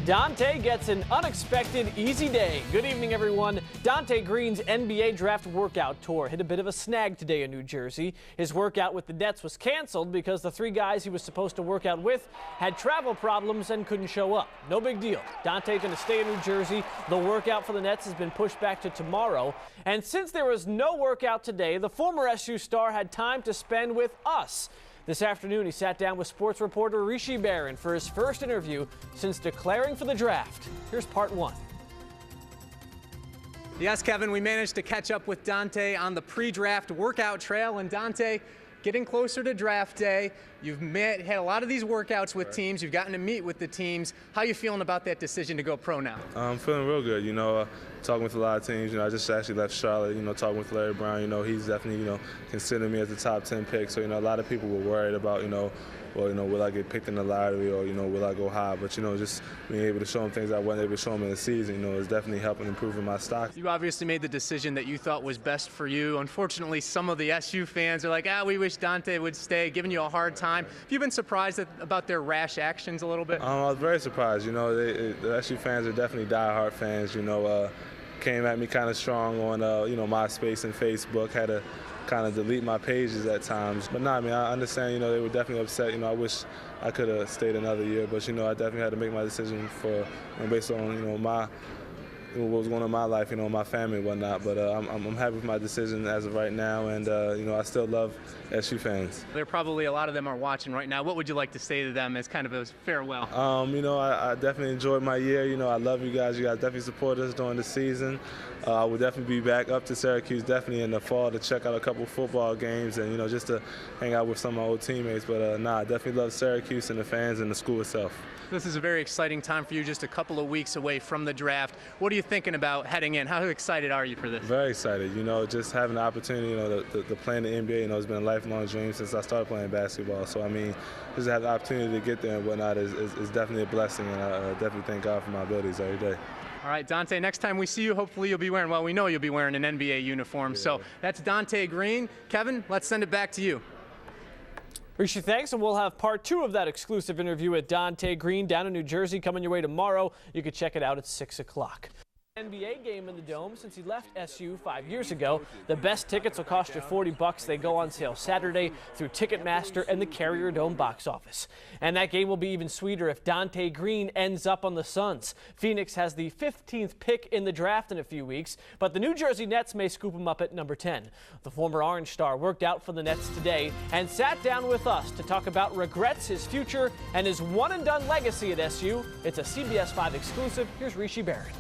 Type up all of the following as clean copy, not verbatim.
Donte gets an unexpected easy day. Good evening, everyone. Donte Greene's NBA draft workout tour hit a bit of a snag today in New Jersey. His workout with the Nets was canceled because the three guys he was supposed to work out with had travel problems and couldn't show up. No big deal. Donte's going to stay in New Jersey. The workout for the Nets has been pushed back to tomorrow. And since there was no workout today, the former SU star had time to spend with us. This afternoon, he sat down with sports reporter Greene for his first interview since declaring for the draft. Here's part one. Yes, Kevin, we managed to catch up with Donte on the pre-draft workout trail. And Donte, getting closer to draft day, you've had a lot of these workouts with teams. You've gotten to meet with the teams. How are you feeling about that decision to go pro now? I'm feeling real good. Talking with a lot of teams. I just actually left Charlotte. Talking with Larry Brown. He's definitely considering me as the top 10 pick. So a lot of people were worried about will I get picked in the lottery or will I go high? But just being able to show them things I wasn't able to show them in the season, is definitely helping improving my stock. You obviously made the decision that you thought was best for you. Unfortunately, some of the SU fans are like, we wish Donte would stay, giving you a hard time. Have you been surprised about their rash actions a little bit? I was very surprised. The SU fans are definitely diehard fans. Came at me kind of strong on MySpace and Facebook. Had to kind of delete my pages at times. But I understand, they were definitely upset. I wish I could have stayed another year. But, I definitely had to make my decision based on, what was going on in my life, my family and whatnot. But I'm happy with my decision as of right now. And, I still love SU fans. There probably a lot of them are watching right now. What would you like to say to them as kind of a farewell? I definitely enjoyed my year. I love you guys. You guys definitely support us during the season. I will definitely be back up to Syracuse definitely in the fall to check out a couple football games and, just to hang out with some of my old teammates. But, I definitely love Syracuse and the fans and the school itself. This is a very exciting time for you, just a couple of weeks away from the draft. What are you thinking about heading in? How excited are you for this? Very excited. Just having the opportunity, to play in the NBA, it's been a lifelong dream since I started playing basketball. So, just to have the opportunity to get there and whatnot is definitely a blessing, and I definitely thank God for my abilities every day. All right, Donte, next time we see you, hopefully you'll be wearing, we know you'll be wearing an NBA uniform. Yeah. So that's Donte Greene. Kevin, let's send it back to you. Rishi, thanks, and we'll have part two of that exclusive interview with Donte Greene down in New Jersey coming your way tomorrow. You can check it out at 6 o'clock. NBA game in the Dome since he left SU 5 years ago. The best tickets will cost you $40. They go on sale Saturday through Ticketmaster and the Carrier Dome box office. And that game will be even sweeter if Donte Greene ends up on the Suns. Phoenix has the 15th pick in the draft in a few weeks, but the New Jersey Nets may scoop him up at number 10. The former Orange star worked out for the Nets today and sat down with us to talk about regrets, his future, and his one-and-done legacy at SU. It's a CBS 5 exclusive. Here's Rishi Barrett.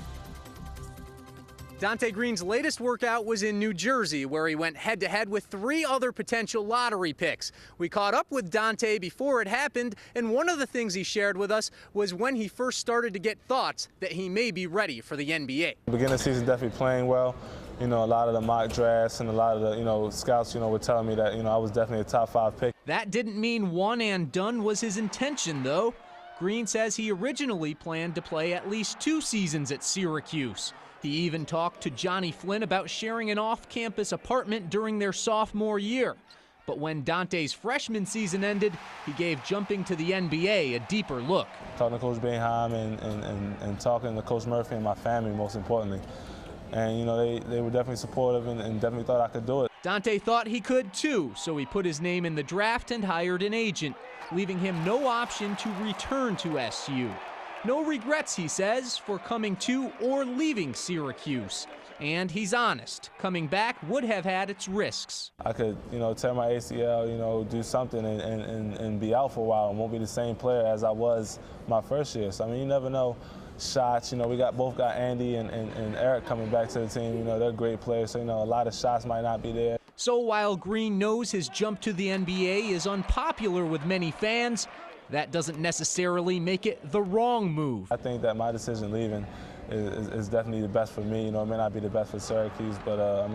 Donte Greene's latest workout was in New Jersey, where he went head-to-head with three other potential lottery picks. We caught up with Donte before it happened, and one of the things he shared with us was when he first started to get thoughts that he may be ready for the NBA. Beginning of the season, definitely playing well. A lot of the mock drafts and a lot of the, scouts, were telling me that, I was definitely a top 5 pick. That didn't mean one and done was his intention, though. Greene says he originally planned to play at least 2 seasons at Syracuse. He even talked to Johnny Flynn about sharing an off-campus apartment during their sophomore year. But when Donte's freshman season ended, he gave jumping to the NBA a deeper look. Talking to Coach Boeheim and talking to Coach Murphy and my family, most importantly. And, they were definitely supportive and definitely thought I could do it. Donte thought he could too, so he put his name in the draft and hired an agent, leaving him no option to return to SU. No regrets, he says, for coming to or leaving Syracuse. And he's honest, coming back would have had its risks. I could, tear my ACL, do something and be out for a while and won't be the same player as I was my first year. So, you never know. Shots, we both got Andy and Eric coming back to the team. They're great players, so, a lot of shots might not be there. So while Greene knows his jump to the NBA is unpopular with many fans, that doesn't necessarily make it the wrong move. I think that my decision leaving is definitely the best for me. It may not be the best for Syracuse, but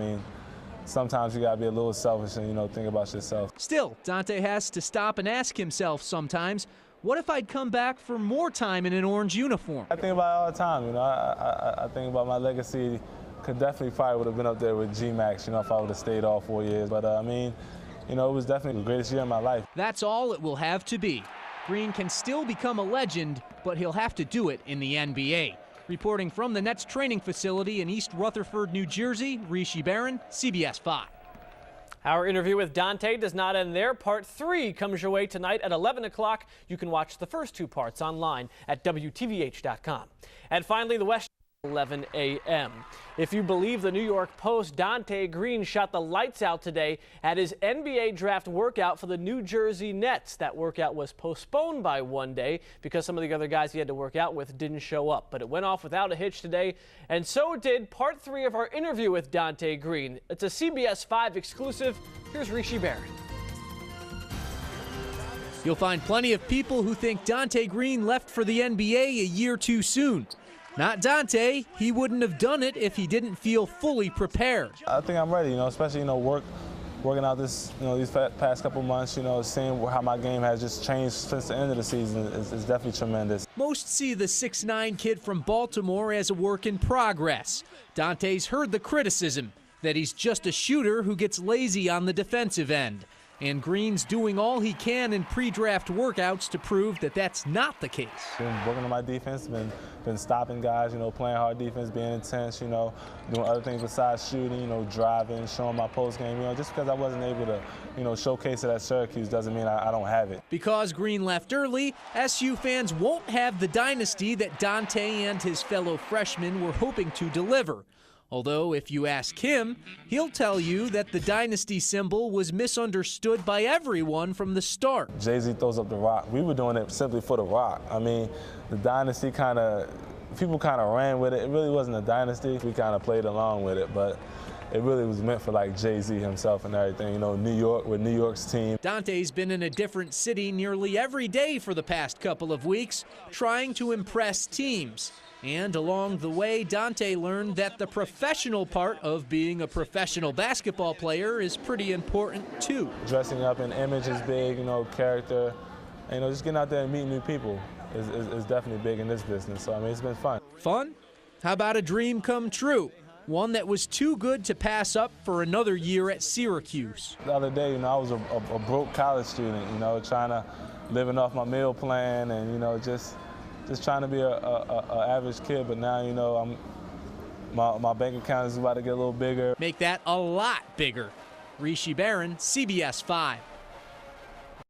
sometimes you got to be a little selfish and, think about yourself. Still, Donte has to stop and ask himself sometimes, what if I'd come back for more time in an orange uniform? I think about it all the time. I think about my legacy. Could definitely probably would have been up there with G-Max, if I would have stayed all 4 years. But, it was definitely the greatest year of my life. That's all it will have to be. Greene can still become a legend, but he'll have to do it in the NBA. Reporting from the Nets training facility in East Rutherford, New Jersey, Rishi Barron, CBS 5. Our interview with Donte does not end there. Part 3 comes your way tonight at 11 o'clock. You can watch the first 2 parts online at WTVH.com. And finally, the West 11 a.m. If you believe the New York Post, Donte Greene shot the lights out today at his NBA draft workout for the New Jersey Nets. That workout was postponed by 1 day because some of the other guys he had to work out with didn't show up. But it went off without a hitch today, and so did part 3 of our interview with Donte Greene. It's a CBS 5 exclusive. Here's Rishi Barron. You'll find plenty of people who think Donte Greene left for the NBA a year too soon. Not Donte. He wouldn't have done it if he didn't feel fully prepared. I think I'm ready, especially, working out these past couple months, seeing how my game has just changed since the end of the season is definitely tremendous. Most see the 6'9" kid from Baltimore as a work in progress. Donte's heard the criticism that he's just a shooter who gets lazy on the defensive end. And Greene's doing all he can in pre-draft workouts to prove that that's not the case. Been working on my defense, been stopping guys, playing hard defense, being intense, doing other things besides shooting, driving, showing my post game. Just because I wasn't able to, showcase it at Syracuse doesn't mean I don't have it. Because Greene left early, SU fans won't have the dynasty that Donte and his fellow freshmen were hoping to deliver. Although, if you ask him, he'll tell you that the dynasty symbol was misunderstood by everyone from the start. Jay-Z throws up the rock. We were doing it simply for the rock. I mean, the dynasty people kind of ran with it. It really wasn't a dynasty. We kind of played along with it, but it really was meant for Jay-Z himself and everything. New York with New York's team. Donte's been in a different city nearly every day for the past couple of weeks, trying to impress teams. And along the way, Donte learned that the professional part of being a professional basketball player is pretty important too. Dressing up in image is big, character. And, just getting out there and meeting new people is definitely big in this business. So, it's been fun. Fun? How about a dream come true? One that was too good to pass up for another year at Syracuse. The other day, I was a broke college student, living off my meal plan and, just trying to be a average kid, but now, my bank account is about to get a little bigger. Make that a lot bigger. Rishi Barron, CBS 5.